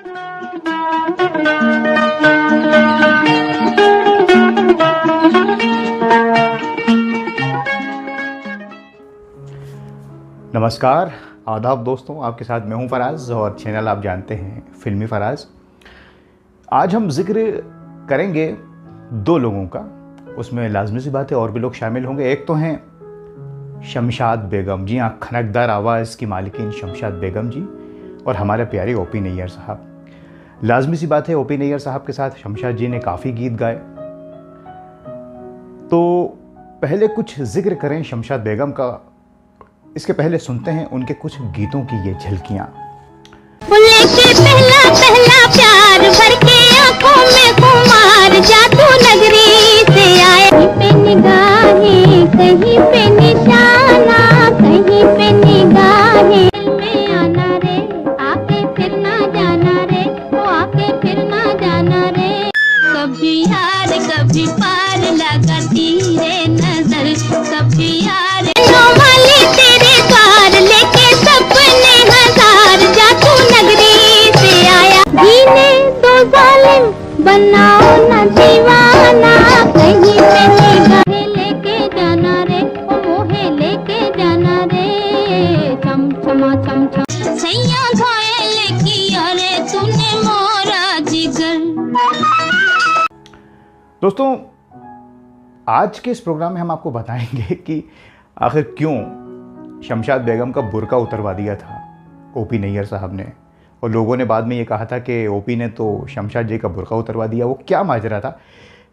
नमस्कार, आदाब दोस्तों, आपके साथ मैं हूं फराज और चैनल आप जानते हैं फिल्मी फराज। आज हम जिक्र करेंगे दो लोगों का, उसमें लाजमी सी बात है और भी लोग शामिल होंगे। एक तो हैं शमशाद बेगम, जी हाँ, खनकदार आवाज़ की मालिकिन शमशाद बेगम जी, और हमारे प्यारे ओपी नैयर साहब। लाजमी सी बात है, ओपी नैयर साहब के साथ शमशाद जी ने काफ़ी गीत गाए। तो पहले कुछ जिक्र करें शमशाद बेगम का, इसके पहले सुनते हैं उनके कुछ गीतों की ये झलकियां। पहला पहला प्यार भर के आंखों में कुमार जादू नगरी से आए, कहीं पे निगाहें कहीं पे निशाना, कहीं पे निगाहें में आना रे, आके फिर ना जाना रे, वो आके फिर ना जाना रे। कभी यार कभी पार लगाती रे नजर, कभी यार वाली तेरे द्वार लेके सपने हजार, जादू नगरी से आया। जीने दो जालिम बनाओ न दीवाना, कहीं पे निगाहें लेके जाना रे, ओ मोहे लेके जाना रे। चम चमा चम चम सैया घायल किया रे तूने मोरा जिगर। दोस्तों, आज के इस प्रोग्राम में हम आपको बताएंगे कि आखिर क्यों शमशाद बेगम का बुर्का उतरवा दिया था ओपी नैयर साहब ने, और लोगों ने बाद में ये कहा था कि ओपी ने तो शमशाद जी का बुर्का उतरवा दिया। वो क्या माजरा था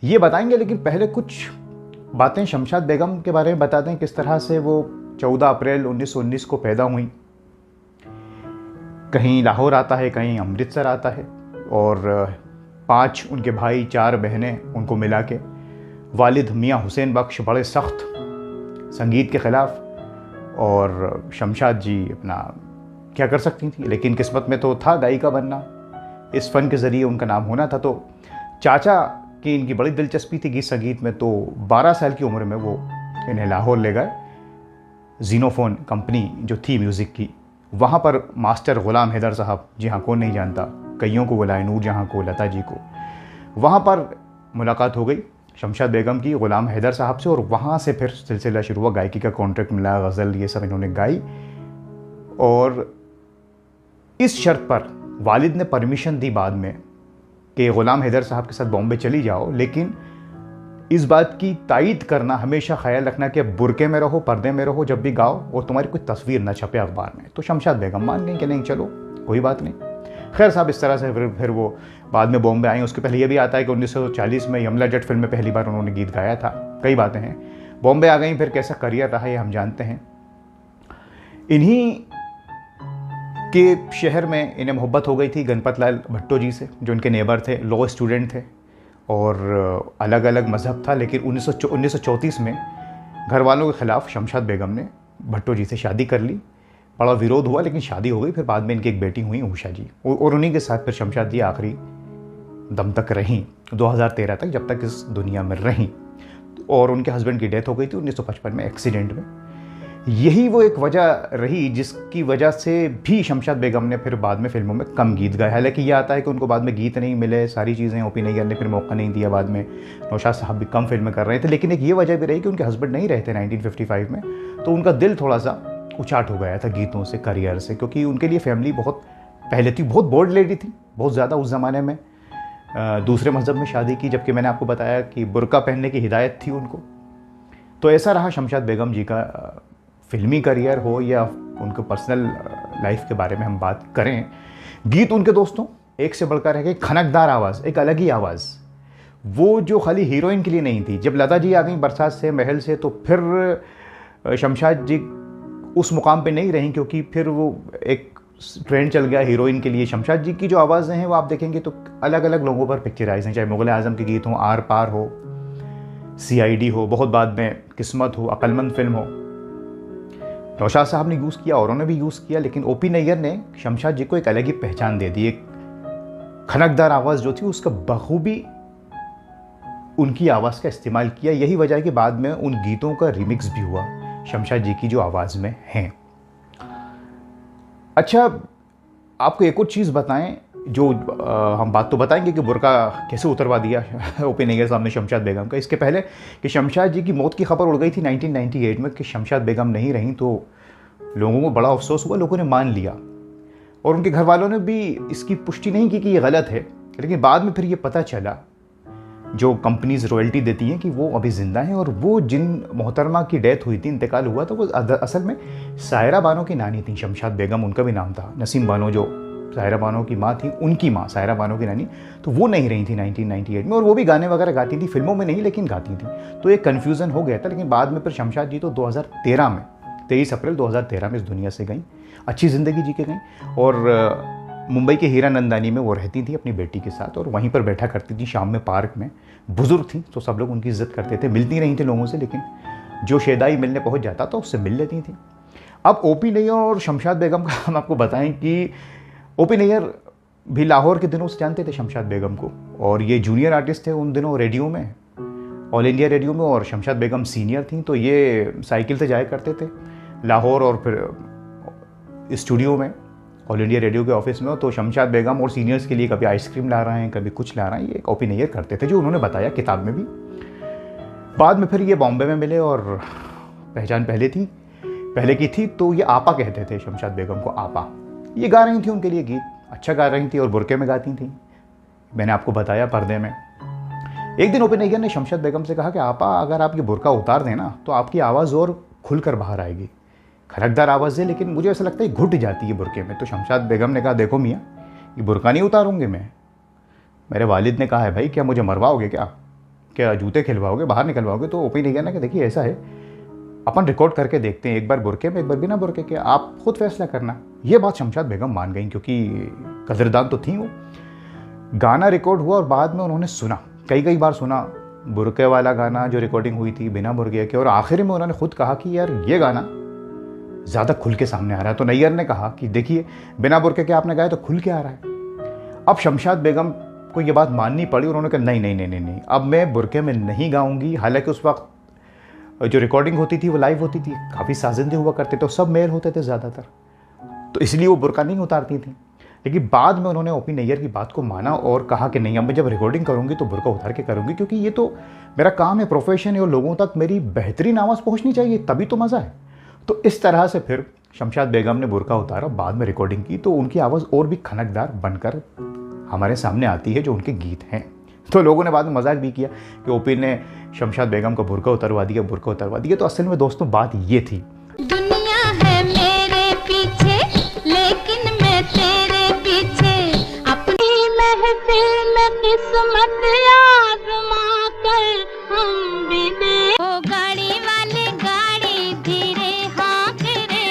ये बताएंगे, लेकिन पहले कुछ बातें शमशाद बेगम के बारे में बताते हैं। किस तरह से वो 14 अप्रैल 1919 को पैदा हुई। कहीं लाहौर आता है, कहीं अमृतसर आता है, और 5 उनके भाई, 4 बहनें उनको मिला के। वालिद मियाँ हुसैन बख्श बड़े सख्त संगीत के ख़िलाफ़, और शमशाद जी अपना क्या कर सकती थी, लेकिन किस्मत में तो था गायिका बनना, इस फ़न के ज़रिए उनका नाम होना था। तो चाचा की इनकी बड़ी दिलचस्पी थी गीत संगीत में, तो 12 साल की उम्र में वो इन्हें लाहौर ले गए। जीनोफोन कंपनी जो थी म्यूज़िक की, वहाँ पर मास्टर ग़ुलाम हैदर साहब, जी हाँ, कौन नहीं जानता, कईयों को बुलाए, नूर जहाँ को, लता जी को, वहाँ पर मुलाकात हो गई शमशाद बेगम की ग़ुलाम हैदर साहब से, और वहाँ से फिर सिलसिला शुरू हुआ। गायकी का कॉन्ट्रैक्ट मिला, गज़ल ये सब इन्होंने गाई, और इस शर्त पर वालिद ने परमिशन दी बाद में कि ग़ुलाम हैदर साहब के साथ बॉम्बे चली जाओ, लेकिन इस बात की तायीद करना, हमेशा ख्याल रखना कि बुरके में रहो, पर्दे में रहो जब भी गाओ, और तुम्हारी कोई तस्वीर न छपे अखबार में। तो शमशाद बेगम मान गई कि नहीं, चलो कोई बात नहीं। खैर साहब, इस तरह से फिर वो बाद में बॉम्बे आई। उसके पहले ये भी आता है कि 1940 में यमला जट फिल्म में पहली बार उन्होंने गीत गाया था। कई बातें हैं। बॉम्बे आ गई, फिर कैसा करियर रहा ये हम जानते हैं। इन्हीं के शहर में इन्हें मोहब्बत हो गई थी गणपत लाल भट्टो जी से, जो इनके नेबर थे, लॉ स्टूडेंट थे, और अलग अलग मज़हब था। लेकिन 1934 में घर वालों के ख़िलाफ़ शमशाद बेगम ने भट्टो जी से शादी कर ली। बड़ा विरोध हुआ, लेकिन शादी हो गई। फिर बाद में इनकी एक बेटी हुई उषा जी, और उन्हीं के साथ फिर शमशाद जी आखिरी दम तक रहीं, 2013 तक, जब तक इस दुनिया में रहीं। और उनके हस्बैंड की डेथ हो गई थी 1955 में एक्सीडेंट में। यही वो एक वजह रही जिसकी वजह से भी शमशाद बेगम ने फिर बाद में फिल्मों में कम गीत गाए। हालांकि ये आता है कि उनको बाद में गीत नहीं मिले, सारी चीज़ें, ओपी नैयर ने फिर मौका नहीं दिया, बाद में नौशाद साहब भी कम फिल्में कर रहे थे। लेकिन एक ये वजह भी रही कि उनके हस्बैंड नहीं रहते 1955 में, तो उनका दिल थोड़ा सा उचाट हो गया था गीतों से, करियर से, क्योंकि उनके लिए फैमिली बहुत पहले थी, बहुत बोल्ड लेडी थी, बहुत ज़्यादा उस ज़माने में। दूसरे मज़हब में शादी की, जबकि मैंने आपको बताया कि बुर्का पहनने की हिदायत थी उनको। तो ऐसा रहा शमशाद बेगम जी का फिल्मी करियर हो या उनके पर्सनल लाइफ के बारे में हम बात करें। गीत उनके दोस्तों एक से बढ़कर है, खनकदार आवाज़, एक अलग ही आवाज़, वो जो खाली हीरोइन के लिए नहीं थी। जब लता जी आ गई बरसात से, महल से, तो फिर शमशाद जी उस मुकाम पे नहीं रहीं, क्योंकि फिर वो एक ट्रेंड चल गया हीरोइन के लिए। शमशाद जी की जो आवाज़ें हैं वो आप देखेंगे तो अलग अलग लोगों पर पिक्चराइज हैं, चाहे मुग़ल आज़म के गीत हों, आर पार हो, CID हो, बहुत बाद में किस्मत हो, अक्लमंद फिल्म हो। नौशाद साहब ने यूज़ किया, औरों ने भी यूज़ किया, लेकिन ओपी नैयर ने शमशाद जी को एक अलग ही पहचान दे दी। एक खनकदार आवाज़ जो थी उसका बखूबी उनकी आवाज़ का इस्तेमाल किया। यही वजह है कि बाद में उन गीतों का रिमिक्स भी हुआ शमशाद जी की जो आवाज़ में हैं। अच्छा, आपको एक और चीज़ बताएं, जो हम बात तो बताएंगे कि बुर्का कैसे उतरवा दिया ओपी नैयर साहब ने शमशाद बेगम का। इसके पहले कि शमशाद जी की मौत की खबर उड़ गई थी 1998 में कि शमशाद बेगम नहीं रहीं, तो लोगों को बड़ा अफसोस हुआ, लोगों ने मान लिया और उनके घर वालों ने भी इसकी पुष्टि नहीं की कि ये गलत है। लेकिन बाद में फिर ये पता चला, जो कंपनीज रॉयल्टी देती हैं, कि वो अभी ज़िंदा हैं और वो जिन मोहतरमा की डेथ हुई थी, इंतकाल हुआ, तो वो असल में सायरा बानो की नानी थी। शमशाद बेगम उनका भी नाम था। नसीम बानो जो सायरा बानो की माँ थी, उनकी माँ सायरा बानो की नानी, तो वो नहीं रही थी 1998 में, और वो भी गाने वगैरह गाती थी, फिल्मों में नहीं लेकिन गाती थी। तो एक कन्फ्यूज़न हो गया था। लेकिन बाद में फिर शमशाद जी तो 2013 में 23 अप्रैल 2013 में इस दुनिया से गई, अच्छी ज़िंदगी जी के गई, और मुंबई के हीरानंदानी में वो रहती थी अपनी बेटी के साथ, और वहीं पर बैठा करती थी शाम में पार्क में। बुज़ुर्ग थी तो सब लोग उनकी इज़्ज़त करते थे, मिलती नहीं थी लोगों से, लेकिन जो शेदाई मिलने पहुंच जाता था उससे मिल लेती थी। अब ओपी नैयर और शमशाद बेगम का हम आपको बताएं कि ओपी नैयर भी लाहौर के दिनों से जानते थे शमशाद बेगम को, और ये जूनियर आर्टिस्ट थे उन दिनों रेडियो में, ऑल इंडिया रेडियो में, और शमशाद बेगम सीनियर थी। तो ये साइकिल से जाया करते थे लाहौर और फिर स्टूडियो में ऑल इंडिया रेडियो के ऑफिस में। तो शमशाद बेगम और सीनियर्स के लिए कभी आइसक्रीम ला रहे हैं, कभी कुछ ला रहे हैं, ये ओपी नैयर करते थे, जो उन्होंने बताया किताब में भी। बाद में फिर ये बॉम्बे में मिले और पहचान पहले की थी, तो ये आपा कहते थे शमशाद बेगम को, आपा। ये गा रही थी उनके लिए गीत, अच्छा गा रही थी और बुरके में गाती थी, मैंने आपको बताया, पर्दे में। एक दिन ओपी नैयर ने शमशाद बेगम से कहा कि आपा, अगर आप ये बुरका उतार दें ना तो आपकी आवाज़ और खुलकर बाहर आएगी। खरकदार आवाज़ है, लेकिन मुझे ऐसा लगता है घुट जाती है बुरके में। तो शमशाद बेगम ने कहा, देखो मियाँ, ये बुरका नहीं उतारूंगी मैं। मेरे वालिद ने कहा है, भाई क्या मुझे मरवाओगे, क्या जूते खिलवाओगे, बाहर निकलवाओगे? तो ओपी नैयर ने कहा, देखिए ऐसा है, अपन रिकॉर्ड करके देखते हैं, एक बार बुरके में एक बार बिना बुरके के, आप खुद फैसला करना। ये बात शमशाद बेगम मान गई, क्योंकि कदरदान तो थी वो। गाना रिकॉर्ड हुआ और बाद में उन्होंने सुना, कई बार सुना बुरके वाला गाना जो रिकॉर्डिंग हुई थी बिना बुरके के, और आखिर में उन्होंने खुद कहा कि यार ये गाना ज़्यादा खुल के सामने आ रहा है। तो नैयर ने कहा कि देखिए, बिना बुरके के आपने गाया तो खुल के आ रहा है। अब शमशाद बेगम को ये बात माननी पड़ी, उन्होंने कहा नहीं, अब मैं बुरके में नहीं गाऊंगी। हालांकि उस वक्त जो रिकॉर्डिंग होती थी वो लाइव होती थी, काफ़ी साजिंदे हुआ करते थे, सब मेल होते थे ज़्यादातर, तो इसलिए वो बुरका नहीं उतारती थी। लेकिन बाद में उन्होंने ओपी नैयर की बात को माना और कहा कि नहीं, अब मैं जब रिकॉर्डिंग करूंगी तो बुरका उतार के करूंगी, क्योंकि ये तो मेरा काम है, प्रोफेशन है, और लोगों तक मेरी बेहतरीन आवाज़ पहुंचनी चाहिए, तभी तो मज़ा है। तो इस तरह से फिर शमशाद बेगम ने बुरका उतारा, बाद में रिकॉर्डिंग की, तो उनकी आवाज़ और भी खनकदार बनकर हमारे सामने आती है, जो उनके गीत हैं। तो लोगों ने बाद में मजाक भी किया कि ओपी ने शमशाद बेगम को बुरका उतरवा दिया। तो असल में दोस्तों बात ये थी, दुनिया है मेरे पीछे लेकिन मैं तेरे पीछे, अपनी महफिल में किस्मत आजमा कर हम भी दे। ओ गाड़ी वाले गाड़ी धीरे हाँक रे,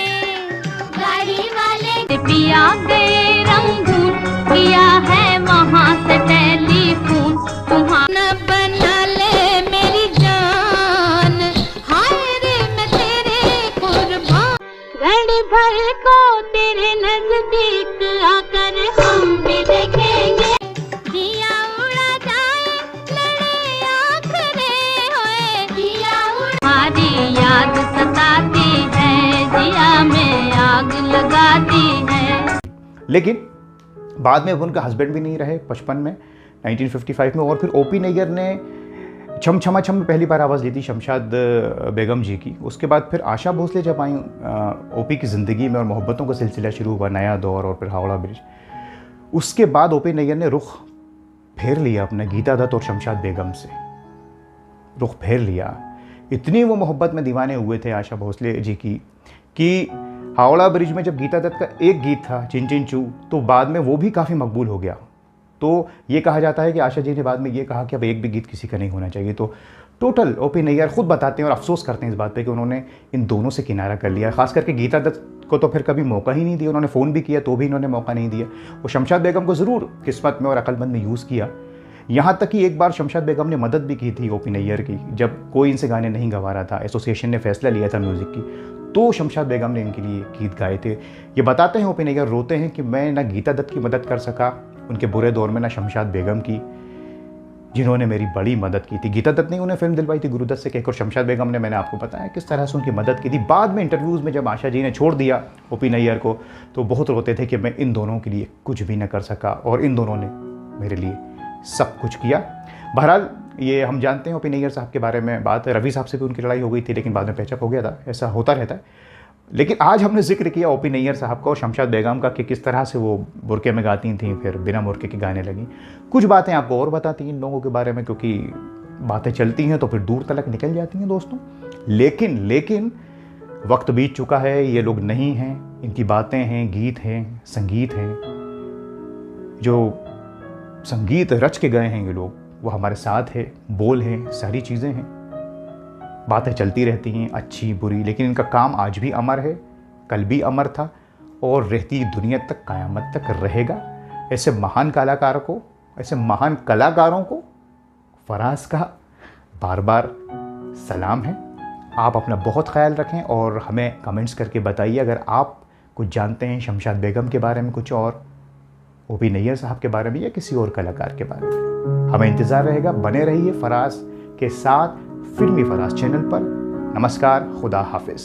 गाड़ी वाले पिया गए रंगून, किया है वहाँ से टेलीफोन, तुम्हारा बना ले मेरी जान, हाय रे मैं तेरे कुर्बान, घड़ी भर को तेरे नजदीक आकर हम भी देखेंगे, दिया उड़ा जाए लड़े आँख रे होए, दिया उड़ा, हमारी याद सताती है, दिया में आग लगाती है। लेकिन बाद में उनका हस्बैंड भी नहीं रहे 55 में, 1955 में। और फिर ओपी नैयर ने छम छमा छम में पहली बार आवाज़ ली थी शमशाद बेगम जी की। उसके बाद फिर आशा भोसले जब आई ओपी की ज़िंदगी में और मोहब्बतों का सिलसिला शुरू हुआ, नया दौर, और फिर हावड़ा ब्रिज। उसके बाद ओपी नैयर ने रुख फेर लिया अपना गीता दत्त और शमशाद बेगम से, रुख फेर लिया। इतनी वो मोहब्बत में दीवाने हुए थे आशा भोसले जी की कि हावड़ा ब्रिज में जब गीता दत्त का एक गीत था चिन चिन चू, तो बाद में वो भी काफ़ी मकबूल हो गया। तो ये कहा जाता है कि आशा जी ने बाद में ये कहा कि अब एक भी गीत किसी का नहीं होना चाहिए। तो टोटल ओपी नैयर खुद बताते हैं और अफसोस करते हैं इस बात पे कि उन्होंने इन दोनों से किनारा कर लिया। खास करके गीता दत्त को तो फिर कभी मौका ही नहीं दिया, उन्होंने फ़ोन भी किया तो भी इन्होंने मौका नहीं दिया। और शमशाद बेगम को ज़रूर किस्मत में और अक्लमंद में यूज़ किया। यहाँ तक कि एक बार शमशाद बेगम ने मदद भी की थी ओपी नैयर की, जब कोई इनसे गाने नहीं गवा रहा था, एसोसिएशन ने फैसला लिया था म्यूज़िक की, तो शमशाद बेगम ने इनके लिए गीत गाए थे। ये बताते हैं ओपी नैयर, रोते हैं कि मैं ना गीता दत्त की मदद कर सका उनके बुरे दौर में, ना शमशाद बेगम की, जिन्होंने मेरी बड़ी मदद की थी। गीता दत्त ने उन्हें फिल्म दिलवाई थी गुरुदत्त से कहकर, शमशाद बेगम ने, मैंने आपको बताया किस तरह से उनकी मदद की थी। बाद में इंटरव्यूज़ में जब आशा जी ने छोड़ दिया ओपी नैयर को, तो बहुत रोते थे कि मैं इन दोनों के लिए कुछ भी न कर सका, और इन दोनों ने मेरे लिए सब कुछ किया। बहरहाल ये हम जानते हैं ओपी नैयर साहब के बारे में बात, रवि साहब से भी उनकी लड़ाई हो गई थी, लेकिन बाद में पैचअप हो गया था, ऐसा होता रहता है। लेकिन आज हमने जिक्र किया ओपी नैयर साहब का और शमशाद बेगम का कि किस तरह से वो बुरके में गाती थीं, फिर बिना बुरके के गाने लगी। कुछ बातें आपको और बताती इन लोगों के बारे में, क्योंकि बातें चलती हैं तो फिर दूर तक निकल जाती हैं दोस्तों। लेकिन वक्त बीत चुका है, ये लोग नहीं हैं, इनकी बातें हैं, गीत हैं, संगीत हैं, जो संगीत रच के गए हैं ये लोग, वो हमारे साथ है, बोल हैं, सारी चीज़ें हैं, बातें चलती रहती हैं अच्छी बुरी, लेकिन इनका काम आज भी अमर है, कल भी अमर था और रहती दुनिया तक, क़यामत तक रहेगा। ऐसे महान कलाकारों को, ऐसे महान कलाकारों को फराज का बार बार सलाम है। आप अपना बहुत ख्याल रखें और हमें कमेंट्स करके बताइए अगर आप कुछ जानते हैं शमशाद बेगम के बारे में, कुछ और ओपी नैयर साहब के बारे में या किसी और कलाकार के बारे में। हमें इंतज़ार रहेगा, बने रहिए फराज के साथ, फिल्मी फराज चैनल पर। नमस्कार, खुदा हाफिज़।